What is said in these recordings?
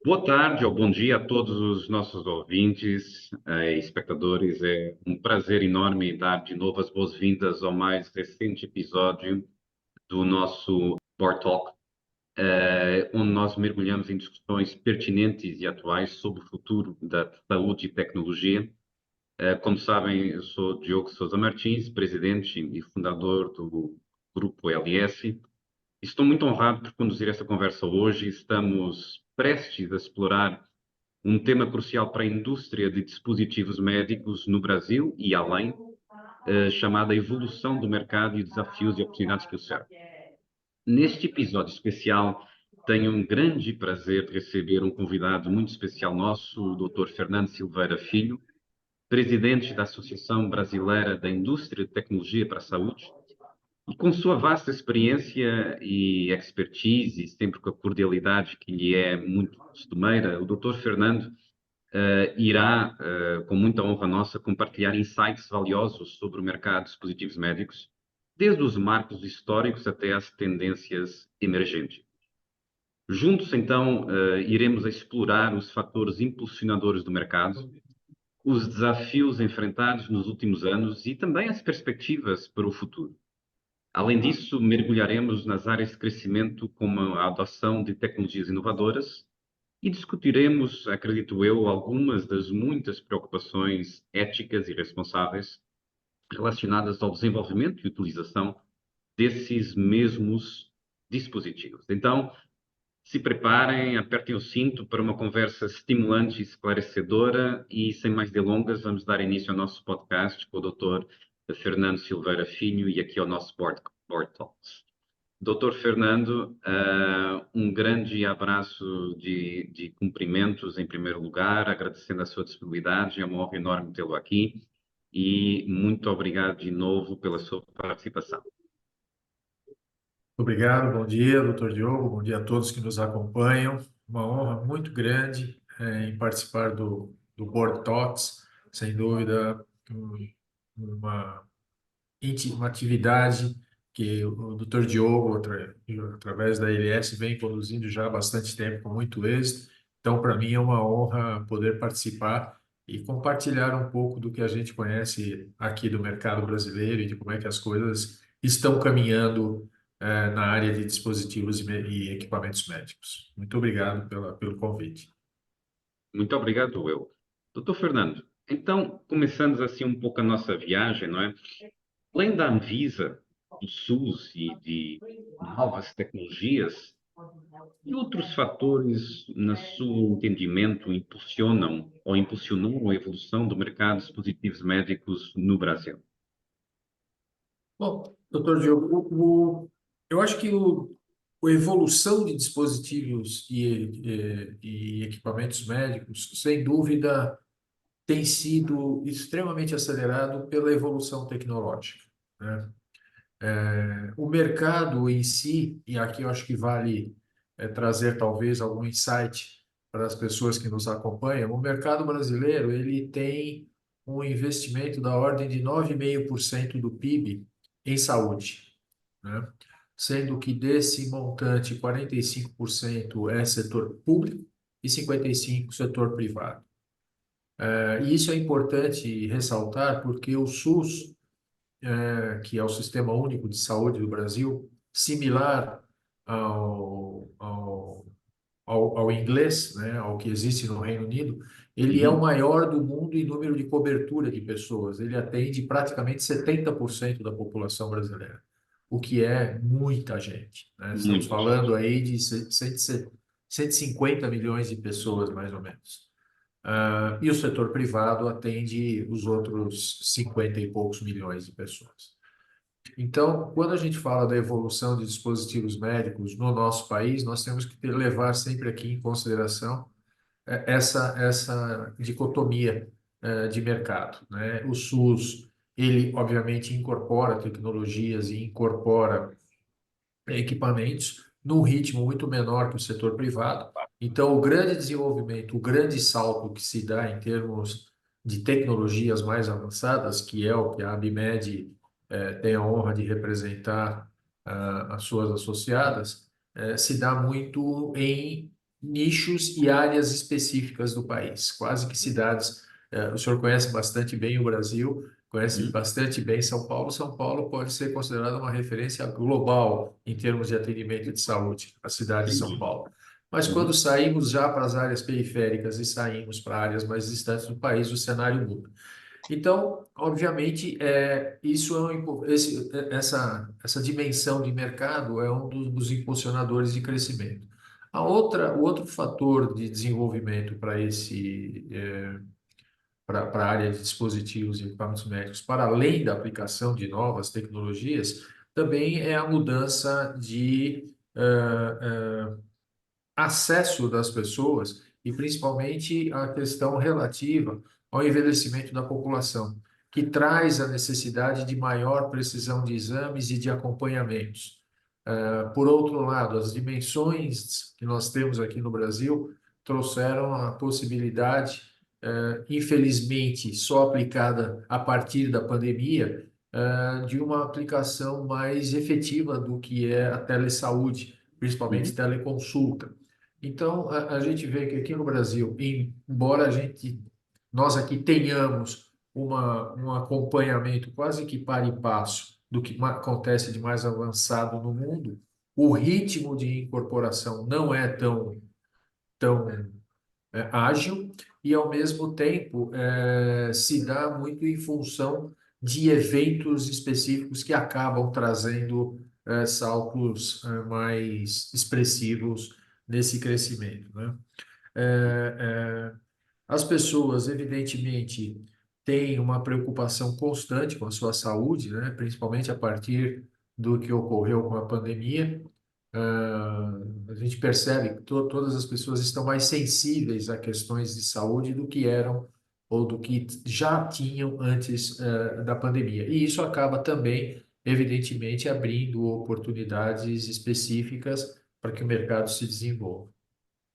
Boa tarde ou bom dia a todos os nossos ouvintes e espectadores. É um prazer enorme dar de novo as boas-vindas ao mais recente episódio do nosso Board Talk, onde nós mergulhamos em discussões pertinentes e atuais sobre o futuro da saúde e tecnologia. Como sabem, eu sou Diogo Sousa Martins, presidente e fundador do Grupo LS. Estou muito honrado por conduzir esta conversa hoje. Estamos prestes a explorar um tema crucial para a indústria de dispositivos médicos no Brasil e além, chamada evolução do mercado e desafios e oportunidades que o cercam. Neste episódio especial, tenho um grande prazer de receber um convidado muito especial nosso, o Dr. Fernando Silveira Filho, presidente da Associação Brasileira da Indústria de Tecnologia para a Saúde. E com sua vasta experiência e expertise, e sempre com a cordialidade que lhe é muito costumeira, o Dr. Fernando irá, com muita honra nossa, compartilhar insights valiosos sobre o mercado de dispositivos médicos, desde os marcos históricos até as tendências emergentes. Juntos, então, iremos explorar os fatores impulsionadores do mercado, os desafios enfrentados nos últimos anos e também as perspectivas para o futuro. Além disso, mergulharemos nas áreas de crescimento, como a adoção de tecnologias inovadoras, e discutiremos, acredito eu, algumas das muitas preocupações éticas e responsáveis relacionadas ao desenvolvimento e utilização desses mesmos dispositivos. Então, se preparem, apertem o cinto para uma conversa estimulante e esclarecedora e, sem mais delongas, vamos dar início ao nosso podcast com o Dr. Fernando Silveira Filho e aqui ao nosso Board Talks. Doutor Fernando, um grande abraço de cumprimentos em primeiro lugar, agradecendo a sua disponibilidade, é uma honra enorme tê-lo aqui e muito obrigado de novo pela sua participação. Obrigado, bom dia, doutor Diogo, bom dia a todos que nos acompanham. Uma honra muito grande em participar do Board Talks, sem dúvida, uma, uma atividade que o doutor Diogo, através da LS, vem conduzindo já há bastante tempo, com muito êxito. Então, para mim, é uma honra poder participar e compartilhar um pouco do que a gente conhece aqui do mercado brasileiro e de como é que as coisas estão caminhando na área de dispositivos e equipamentos médicos. Muito obrigado pelo convite. Muito obrigado, eu. Doutor Fernando, então, começamos assim um pouco a nossa viagem, não é? Além da Anvisa, do SUS e de novas tecnologias, que outros fatores, no seu entendimento, impulsionam ou impulsionaram a evolução do mercado de dispositivos médicos no Brasil? Bom, doutor Diogo, eu acho que a evolução de dispositivos e equipamentos médicos, sem dúvida, tem sido extremamente acelerado pela evolução tecnológica, né? O mercado em si, e aqui eu acho que vale trazer talvez algum insight para as pessoas que nos acompanham, o mercado brasileiro ele tem um investimento da ordem de 9,5% do PIB em saúde, né? Sendo que desse montante, 45% é setor público e 55% setor privado. E isso é importante ressaltar porque o SUS, que é o Sistema Único de Saúde do Brasil, similar ao, ao, ao inglês, né, ao que existe no Reino Unido, ele é o Uhum. maior do mundo em número de cobertura de pessoas. Ele atende praticamente 70% da população brasileira, o que é muita gente, né? Estamos Muita falando gente. aí de 150 milhões de pessoas, mais ou menos. E o setor privado atende os outros 50 e poucos milhões de pessoas. Então, quando a gente fala da evolução de dispositivos médicos no nosso país, nós temos que levar sempre aqui em consideração essa dicotomia de mercado, né? O SUS, ele obviamente incorpora tecnologias e incorpora equipamentos num ritmo muito menor que o setor privado. Então, o grande desenvolvimento, o grande salto que se dá em termos de tecnologias mais avançadas, que é o que a Abimed tem a honra de representar as suas associadas, se dá muito em nichos e áreas específicas do país, quase que cidades. O senhor conhece bastante bem o Brasil, conhece Uhum. bastante bem São Paulo. São Paulo pode ser considerada uma referência global em termos de atendimento de saúde, a cidade de Sem São dúvida. Paulo. Mas quando Uhum. saímos já para as áreas periféricas e saímos para áreas mais distantes do país, o cenário muda. Então, obviamente, isso essa dimensão de mercado é um dos impulsionadores de crescimento. O outro fator de desenvolvimento para a área de dispositivos e equipamentos médicos, para além da aplicação de novas tecnologias, também é a mudança de acesso das pessoas e principalmente a questão relativa ao envelhecimento da população, que traz a necessidade de maior precisão de exames e de acompanhamentos. Por outro lado, as dimensões que nós temos aqui no Brasil trouxeram a possibilidade, infelizmente, só aplicada a partir da pandemia, de uma aplicação mais efetiva do que é a telesaúde, principalmente Uhum. teleconsulta. Então, a gente vê que aqui no Brasil, embora nós aqui tenhamos um acompanhamento quase que para e passo do que acontece de mais avançado no mundo, o ritmo de incorporação não é tão ágil e, ao mesmo tempo, se dá muito em função de eventos específicos que acabam trazendo saltos mais expressivos nesse crescimento, né? É, é, as pessoas, evidentemente, têm uma preocupação constante com a sua saúde, né? Principalmente a partir do que ocorreu com a pandemia. A gente percebe que todas as pessoas estão mais sensíveis a questões de saúde do que eram ou do que já tinham antes, da pandemia. E isso acaba também, evidentemente, abrindo oportunidades específicas para que o mercado se desenvolva.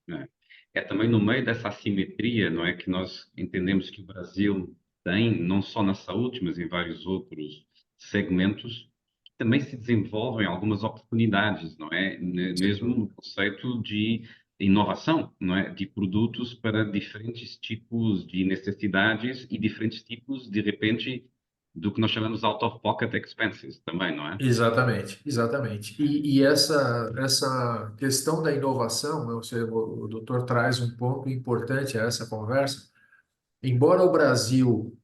É. É também no meio dessa assimetria, não é, que nós entendemos que o Brasil tem, não só na saúde, mas em vários outros segmentos, também se desenvolvem algumas oportunidades, não é? Sem Mesmo no dúvida. conceito de inovação, não é? De produtos para diferentes tipos de necessidades e diferentes tipos, de repente, do que nós chamamos out-of-pocket expenses também, não é? Exatamente, exatamente. E essa questão da inovação, né, o doutor traz um ponto importante a essa conversa. Embora o Brasil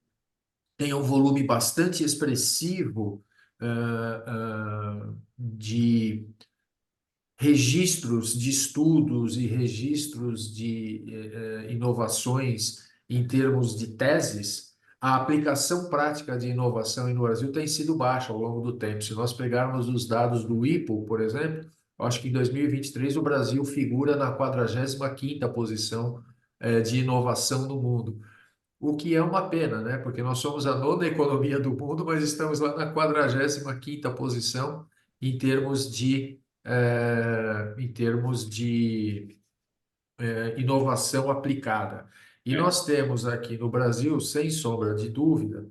tenha um volume bastante expressivo de registros de estudos e registros de inovações em termos de teses, a aplicação prática de inovação no Brasil tem sido baixa ao longo do tempo. Se nós pegarmos os dados do IPO, por exemplo, eu acho que em 2023 o Brasil figura na 45ª posição de inovação no mundo. O que é uma pena, né? Porque nós somos a nona economia do mundo, mas estamos lá na 45ª posição em termos de inovação aplicada. E É. nós temos aqui no Brasil, sem sombra de dúvida,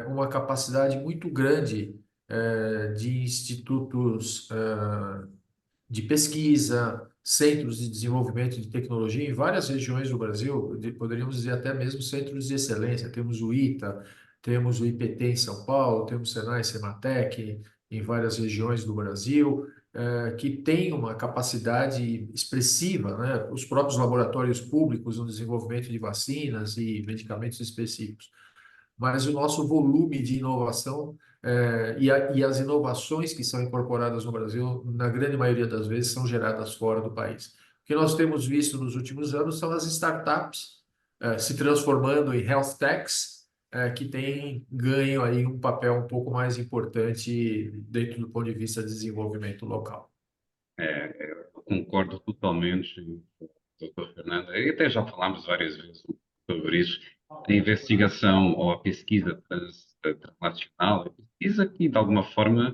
uma capacidade muito grande de institutos de pesquisa, centros de desenvolvimento de tecnologia em várias regiões do Brasil, poderíamos dizer até mesmo centros de excelência. Temos o ITA, temos o IPT em São Paulo, temos o Senai, Sematec em várias regiões do Brasil, que tem uma capacidade expressiva, né? Os próprios laboratórios públicos no desenvolvimento de vacinas e medicamentos específicos, mas o nosso volume de inovação e as inovações que são incorporadas no Brasil, na grande maioria das vezes, são geradas fora do país. O que nós temos visto nos últimos anos são as startups se transformando em health techs, que têm ganho aí um papel um pouco mais importante dentro do ponto de vista de desenvolvimento local. Eu concordo totalmente, doutor Fernando. E até já falámos várias vezes sobre isso. A investigação ou a pesquisa translacional, a pesquisa que, de alguma forma,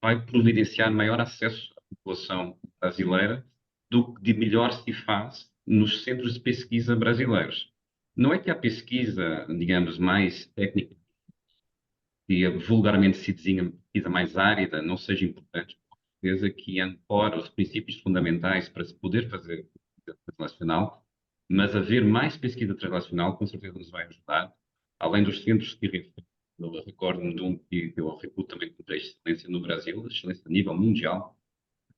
vai providenciar maior acesso à população brasileira do que de melhor se faz nos centros de pesquisa brasileiros. Não é que a pesquisa, digamos, mais técnica, que vulgarmente se designa pesquisa mais árida, não seja importante, com certeza que ancora os princípios fundamentais para se poder fazer translacional, mas haver mais pesquisa translacional com certeza nos vai ajudar, além dos centros de referência. Eu recordo-me de um que eu reputo também como de excelência no Brasil, excelência a nível mundial,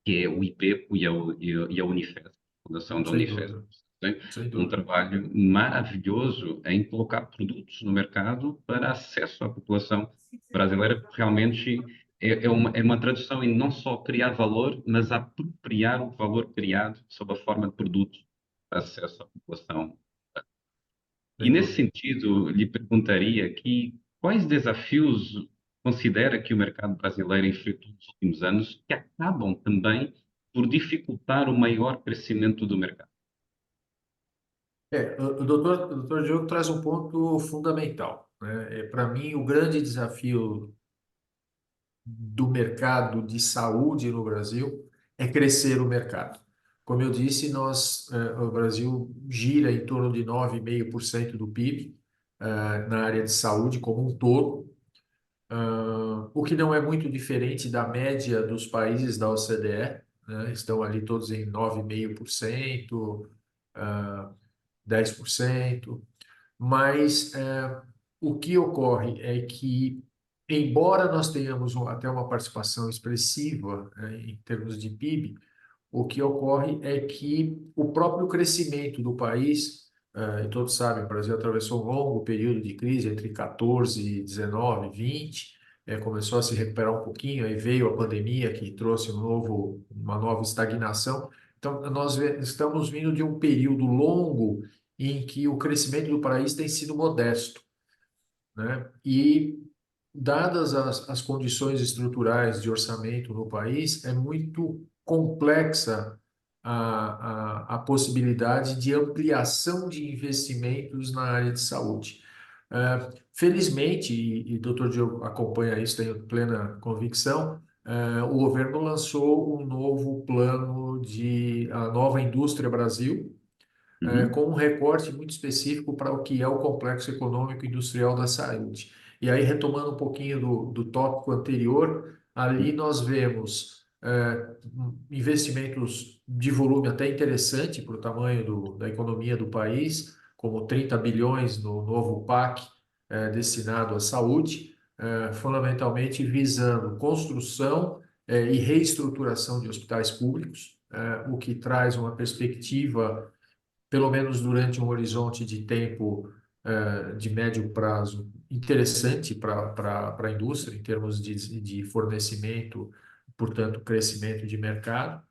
que é o IPEPO e a Unifesp, a Fundação da Sem Unifesp. dúvida, Tem sem um dúvida. trabalho maravilhoso em colocar produtos no mercado para acesso à população brasileira, porque realmente é uma tradução em não só criar valor, mas apropriar o valor criado sob a forma de produto para acesso à população. E Sem nesse dúvida. sentido, lhe perguntaria aqui quais desafios considera que o mercado brasileiro enfrentou nos últimos anos que acabam também por dificultar o maior crescimento do mercado? O doutor Diogo traz um ponto fundamental, né? Para mim, o grande desafio do mercado de saúde no Brasil é crescer o mercado. Como eu disse, o Brasil gira em torno de 9,5% do PIB, na área de saúde como um todo, o que não é muito diferente da média dos países da OCDE, né? Estão ali todos em 9,5%, ah, 10%. Mas o que ocorre é que, embora nós tenhamos até uma participação expressiva, em termos de PIB, o que ocorre é que o próprio crescimento do país, e todos sabem, o Brasil atravessou um longo período de crise entre 14, 19, 20, começou a se recuperar um pouquinho, aí veio a pandemia que trouxe uma nova estagnação. Então, estamos vindo de um período longo em que o crescimento do país tem sido modesto, né? E, dadas as condições estruturais de orçamento no país, é muito complexa a possibilidade de ampliação de investimentos na área de saúde. Felizmente, e o doutor Diogo acompanha isso, tenho plena convicção, o governo lançou um novo plano a Nova Indústria Brasil, Uhum, com um recorte muito específico para o que é o complexo econômico e industrial da saúde. E aí, retomando um pouquinho do tópico anterior, ali nós vemos investimentos de volume até interessante para o tamanho da economia do país, como 30 bilhões no novo PAC, destinado à saúde, fundamentalmente visando construção e reestruturação de hospitais públicos, o que traz uma perspectiva, pelo menos durante um horizonte de tempo de médio prazo, interessante para a indústria, em termos de fornecimento, portanto, crescimento de mercado.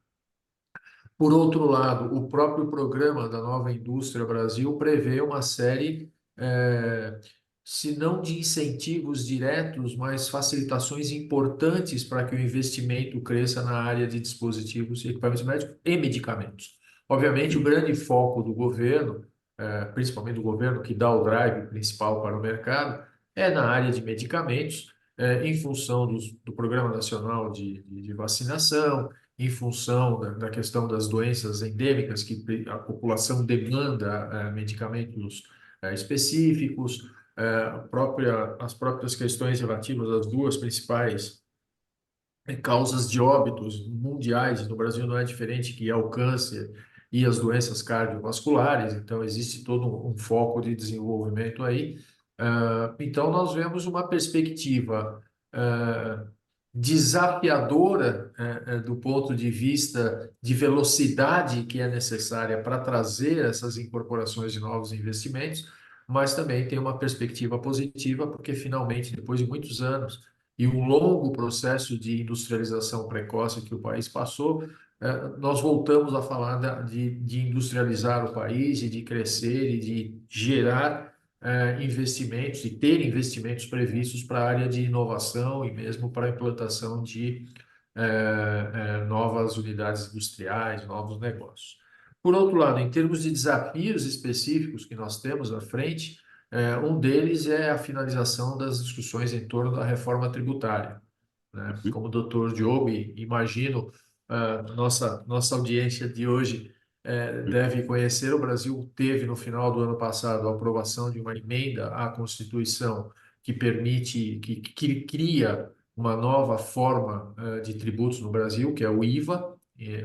Por outro lado, o próprio programa da Nova Indústria Brasil prevê uma série, se não de incentivos diretos, mas facilitações importantes para que o investimento cresça na área de dispositivos e equipamentos médicos e medicamentos. Obviamente, o uhum, grande foco do governo, principalmente do governo que dá o drive principal para o mercado, é na área de medicamentos, em função do Programa Nacional de Vacinação, em função da questão das doenças endêmicas, que a população demanda medicamentos específicos, as próprias questões relativas às duas principais causas de óbitos mundiais, e no Brasil não é diferente, que é o câncer e as doenças cardiovasculares, então existe todo um foco de desenvolvimento aí. Então, nós vemos uma perspectiva desafiadora, do ponto de vista de velocidade que é necessária para trazer essas incorporações de novos investimentos, mas também tem uma perspectiva positiva, porque finalmente, depois de muitos anos e um longo processo de industrialização precoce que o país passou, nós voltamos a falar de industrializar o país e de crescer e de gerar investimentos e ter investimentos previstos para a área de inovação e mesmo para a implantação de novas unidades industriais, novos negócios. Por outro lado, em termos de desafios específicos que nós temos à frente, um deles é a finalização das discussões em torno da reforma tributária, né? uhum, Como o doutor Diogo, imagino, nossa audiência de hoje deve conhecer, o Brasil teve no final do ano passado a aprovação de uma emenda à Constituição que permite, que cria uma nova forma de tributos no Brasil, que é o IVA,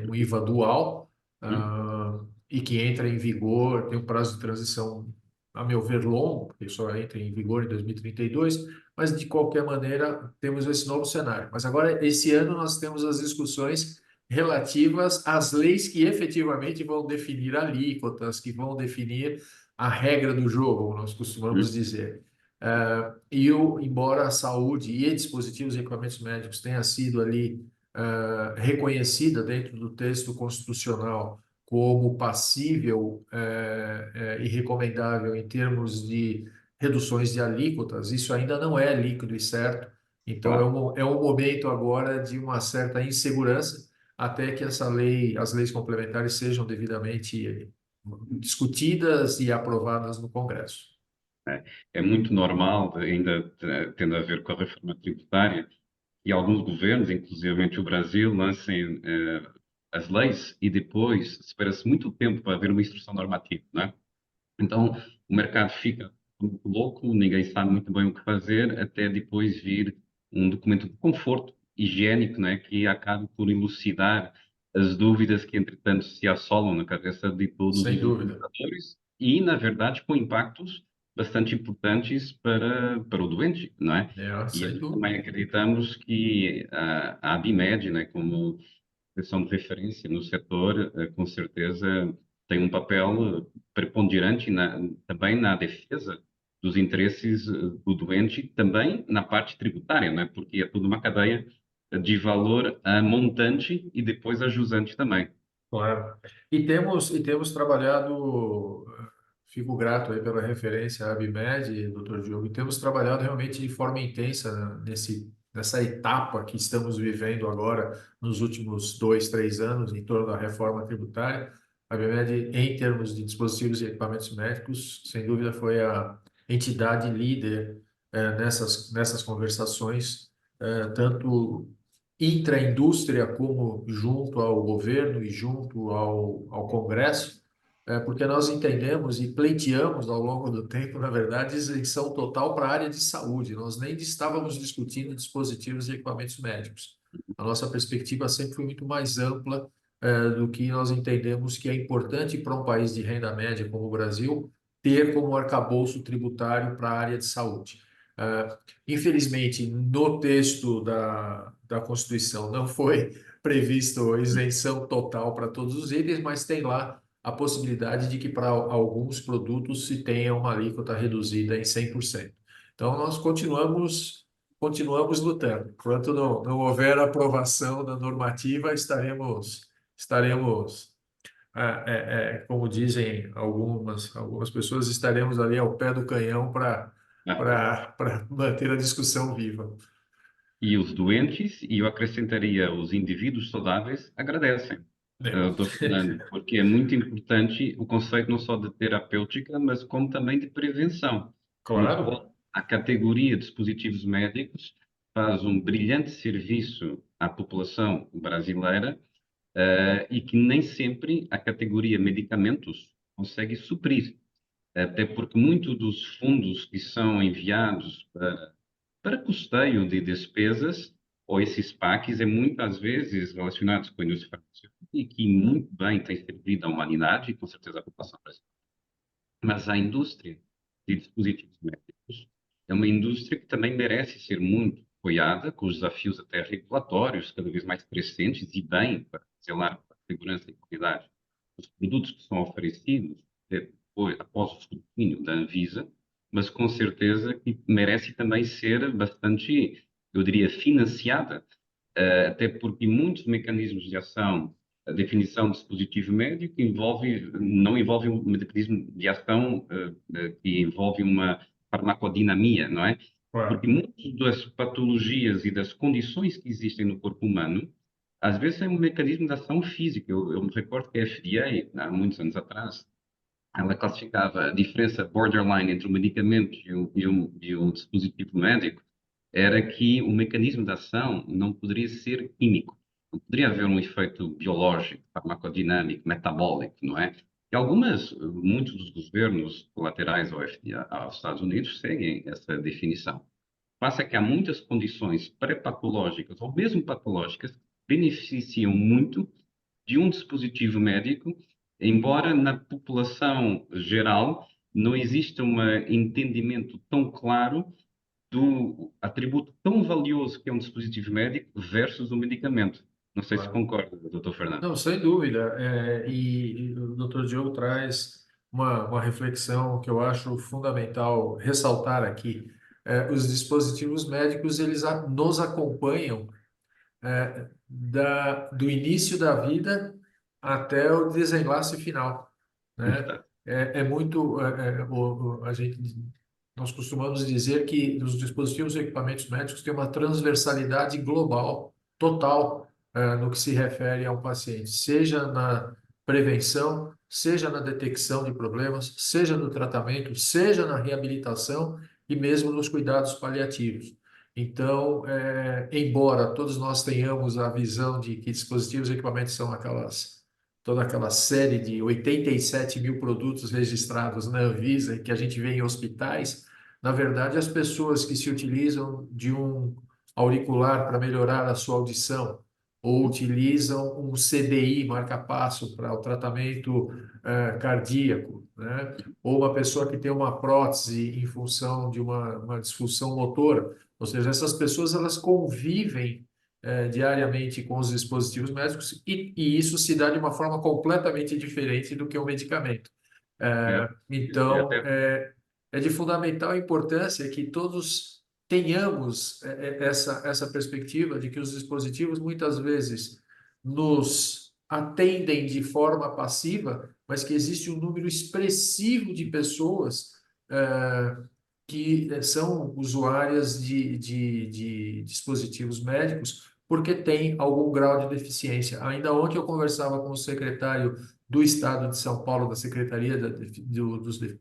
um IVA dual. uhum, e que entra em vigor, tem um prazo de transição, a meu ver, longo, porque só entra em vigor em 2032, mas de qualquer maneira temos esse novo cenário. Mas agora, esse ano, nós temos as discussões relativas às leis que efetivamente vão definir alíquotas, que vão definir a regra do jogo, como nós costumamos Uhum. dizer. Embora a saúde e dispositivos e equipamentos médicos tenha sido ali reconhecida dentro do texto constitucional como passível e recomendável em termos de reduções de alíquotas, isso ainda não é líquido e certo. Então, Claro. é um momento agora de uma certa insegurança até que as leis complementares sejam devidamente discutidas e aprovadas no Congresso. É, é muito normal, ainda tendo a ver com a reforma tributária, e alguns governos, inclusive o Brasil, lancem as leis e depois espera-se muito tempo para haver uma instrução normativa, não é? Então, o mercado fica muito louco, ninguém sabe muito bem o que fazer, até depois vir um documento de conforto higiênico, né, que acabe por elucidar as dúvidas que, entretanto, se assolam na cabeça de todos Sem os dúvida. utilizadores e, na verdade, com impactos bastante importantes para o doente, não é? E Sem aqui dúvida. também acreditamos que a ABIMED, né, como são de referência no setor, com certeza tem um papel preponderante também na defesa dos interesses do doente, também na parte tributária, não é? Porque é toda uma cadeia de valor a montante e depois a jusante também. Claro. E temos trabalhado, fico grato aí pela referência à Abimed, doutor Diogo, e temos trabalhado realmente de forma intensa nessa etapa que estamos vivendo agora, nos últimos 2, 3 anos, em torno da reforma tributária. A Abimed, em termos de dispositivos e equipamentos médicos, sem dúvida foi a entidade líder nessas conversações, tanto intraindústria como junto ao governo e junto ao Congresso, porque nós entendemos e pleiteamos ao longo do tempo, na verdade, isenção total para a área de saúde. Nós nem estávamos discutindo dispositivos e equipamentos médicos. A nossa perspectiva sempre foi muito mais ampla, do que nós entendemos que é importante para um país de renda média como o Brasil ter como arcabouço tributário para a área de saúde. Infelizmente, no texto da Constituição não foi previsto isenção total para todos os itens, mas tem lá a possibilidade de que para alguns produtos se tenha uma alíquota reduzida em 100%. Então, nós continuamos lutando. Enquanto não houver aprovação da normativa, estaremos como dizem algumas pessoas, estaremos ali ao pé do canhão para manter a discussão viva. E os doentes, e eu acrescentaria os indivíduos saudáveis, agradecem, É. Dr. Fernando, porque é muito importante o conceito não só de terapêutica, mas como também de prevenção, no Claro, qual a categoria de dispositivos médicos faz um brilhante serviço à população brasileira, e que nem sempre a categoria medicamentos consegue suprir, até porque muito dos fundos que são enviados para custeio de despesas, ou esses PACs, é muitas vezes relacionados com a indústria farmacêutica e que muito bem tem servido à humanidade e com certeza à população brasileira. Mas a indústria de dispositivos médicos é uma indústria que também merece ser muito apoiada, com os desafios até regulatórios cada vez mais crescentes e bem para zelar pela segurança e qualidade dos produtos que são oferecidos depois, após o escrutínio da Anvisa, mas com certeza que merece também ser bastante, eu diria, financiada, até porque muitos mecanismos de ação, a definição de dispositivo médico não envolve um mecanismo de ação que envolve uma farmacodinamia, não é? Porque claro. muitas das patologias e das condições que existem no corpo humano, às vezes é um mecanismo de ação física. Eu me recordo que a FDA, há muitos anos atrás, ela classificava a diferença borderline entre um medicamento e um dispositivo médico, era que o mecanismo de ação não poderia ser químico. Não poderia haver um efeito biológico, farmacodinâmico, metabólico, não é? E muitos dos governos colaterais aos Estados Unidos seguem essa definição. Passa que há muitas condições pré-patológicas ou mesmo patológicas que beneficiam muito de um dispositivo médico embora na população geral não exista um entendimento tão claro do atributo tão valioso que é um dispositivo médico versus um medicamento. Não sei se Claro. concorda, doutor Fernando. Não, sem dúvida. E o Dr. Diogo traz uma reflexão que eu acho fundamental ressaltar aqui. Os dispositivos médicos, nos acompanham do início da vida até o desenlace final, né? Verdade. É muito, nós costumamos dizer que os dispositivos e equipamentos médicos têm uma transversalidade global, total, no que se refere ao paciente, seja na prevenção, seja na detecção de problemas, seja no tratamento, seja na reabilitação e mesmo nos cuidados paliativos. Então, embora todos nós tenhamos a visão de que dispositivos e equipamentos são toda aquela série de 87 mil produtos registrados na Anvisa e que a gente vê em hospitais, na verdade, as pessoas que se utilizam de um auricular para melhorar a sua audição, ou utilizam um CDI, marca-passo, para o tratamento cardíaco, né? Ou uma pessoa que tem uma prótese em função de uma disfunção motora, ou seja, essas pessoas elas convivem diariamente com os dispositivos médicos e isso se dá de uma forma completamente diferente do que o medicamento. É, é Então, até é de fundamental importância que todos tenhamos essa perspectiva de que os dispositivos muitas vezes nos atendem de forma passiva, mas que existe um número expressivo de pessoas eh, que são usuárias de dispositivos médicos porque têm algum grau de deficiência. Ainda ontem eu conversava com o secretário do Estado de São Paulo, da Secretaria de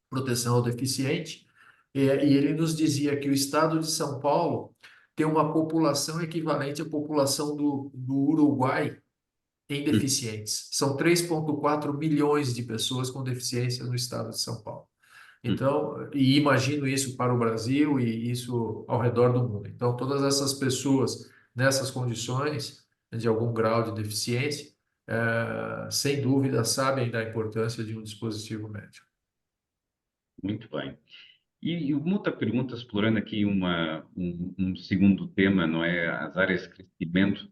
Proteção ao Deficiente, e ele nos dizia que o Estado de São Paulo tem uma população equivalente à população do Uruguai em deficientes. São 3,4 milhões de pessoas com deficiência no Estado de São Paulo. Então, e imagino isso para o Brasil e isso ao redor do mundo. Então, todas essas pessoas nessas condições de algum grau de deficiência, sem dúvida, sabem da importância de um dispositivo médico. muito bem. E uma outra pergunta, explorando aqui um segundo tema, não é? As áreas de crescimento.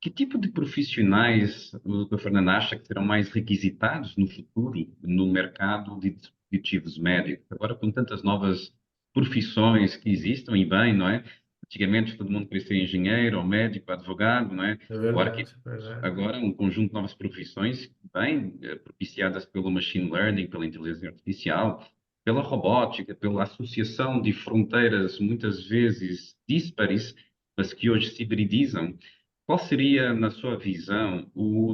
Que tipo de profissionais o doutor Fernando acha que serão mais requisitados no futuro no mercado de dispositivos médicos? Agora, com tantas novas profissões que existem, e bem, não é? Antigamente todo mundo queria ser engenheiro, ou médico, advogado, não é? É Ou verdade, é arquiteto. verdade. Agora, um conjunto de novas profissões, bem, propiciadas pelo machine learning, pela inteligência artificial, pela robótica, pela associação de fronteiras muitas vezes díspares, mas que hoje se hibridizam. Qual seria, na sua visão,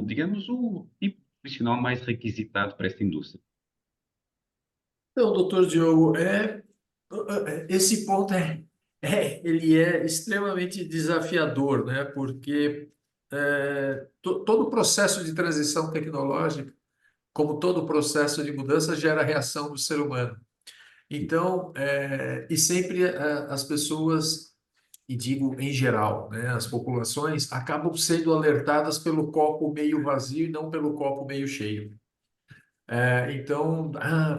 digamos, o tipo profissional mais requisitado para esta indústria? Então, doutor Diogo, esse ponto ele é extremamente desafiador, né? Porque todo o processo de transição tecnológica, como todo processo de mudança, gera reação do ser humano. Então, e sempre as pessoas, e digo em geral, né, as populações acabam sendo alertadas pelo copo meio vazio e não pelo copo meio cheio. Então,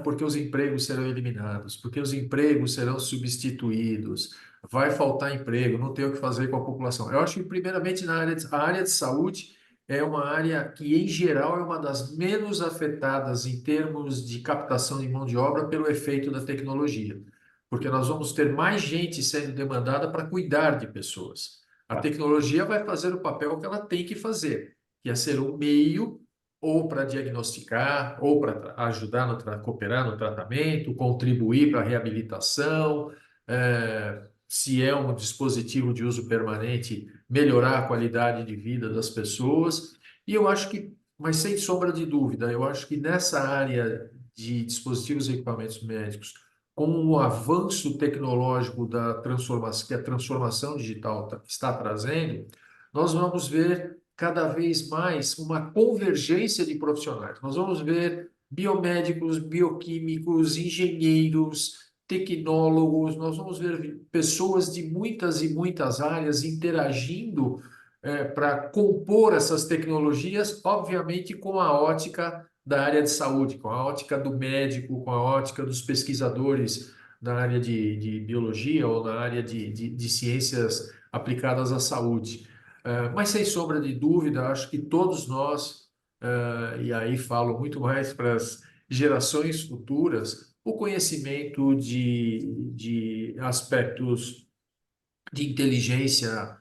porque os empregos serão eliminados, porque os empregos serão substituídos, vai faltar emprego, não tem o que fazer com a população. Eu acho que, primeiramente, a área de saúde é uma área que, em geral, é uma das menos afetadas em termos de captação de mão de obra pelo efeito da tecnologia, porque nós vamos ter mais gente sendo demandada para cuidar de pessoas. A Tá. tecnologia vai fazer o papel que ela tem que fazer, que é ser um meio ou para diagnosticar, ou para ajudar cooperar no tratamento, contribuir para a reabilitação, se é um dispositivo de uso permanente, melhorar a qualidade de vida das pessoas. E eu acho que, mas sem sombra de dúvida, eu acho que nessa área de dispositivos e equipamentos médicos, com o avanço tecnológico da transformação, que a transformação digital está trazendo, nós vamos ver cada vez mais uma convergência de profissionais. Nós vamos ver biomédicos, bioquímicos, engenheiros, tecnólogos, nós vamos ver pessoas de muitas e muitas áreas interagindo para compor essas tecnologias, obviamente com a ótica da área de saúde, com a ótica do médico, com a ótica dos pesquisadores na área de biologia ou na área de ciências aplicadas à saúde. Mas, sem sombra de dúvida, acho que todos nós, e aí falo muito mais para as gerações futuras, o conhecimento de aspectos de inteligência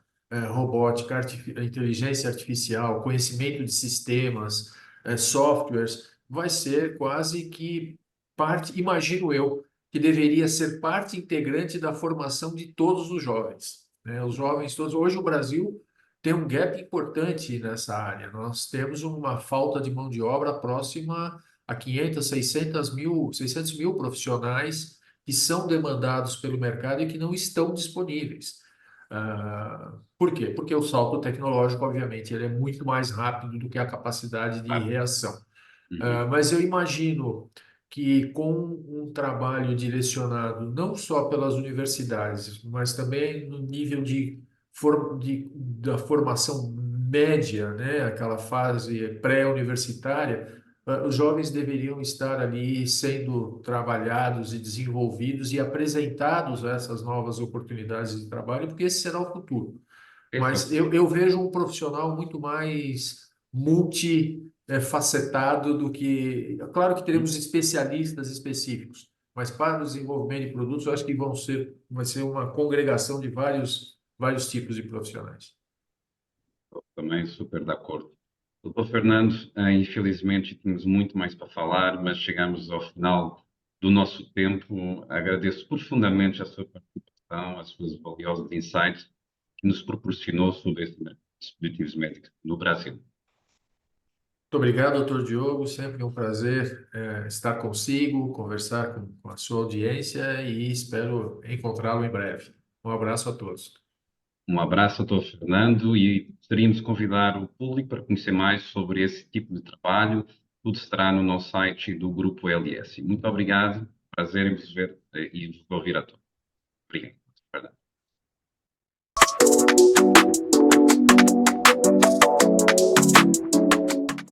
robótica, inteligência artificial, conhecimento de sistemas, softwares, vai ser quase que parte, imagino eu, que deveria ser parte integrante da formação de todos os jovens, né? Os jovens todos. Hoje o Brasil tem um gap importante nessa área. Nós temos uma falta de mão de obra próxima a 500, 600 mil profissionais que são demandados pelo mercado e que não estão disponíveis. Por quê? Porque o salto tecnológico, obviamente, ele é muito mais rápido do que a capacidade de Claro. reação. Uhum. Mas eu imagino que com um trabalho direcionado não só pelas universidades, mas também no nível da formação média, né, aquela fase pré-universitária, os jovens deveriam estar ali sendo trabalhados e desenvolvidos e apresentados a essas novas oportunidades de trabalho, porque esse será o futuro. Esse é o Mas futuro. eu vejo um profissional muito mais multifacetado do que. Claro que teremos especialistas específicos, mas para o desenvolvimento de produtos, eu acho que vai ser uma congregação de vários tipos de profissionais. Também super de acordo. Doutor Fernando, infelizmente tínhamos muito mais para falar, mas chegamos ao final do nosso tempo. Agradeço profundamente a sua participação, as suas valiosas insights que nos proporcionou sobre estes dispositivos médicos no Brasil. Muito obrigado, doutor Diogo. Sempre um prazer, estar consigo, conversar com a sua audiência e espero encontrá-lo em breve. Um abraço a todos. Um abraço, doutor Fernando, e gostaríamos de convidar o público para conhecer mais sobre esse tipo de trabalho. Tudo estará no nosso site do Grupo LS. Muito obrigado, prazer em vos ver e vos ouvir a todos. Obrigado.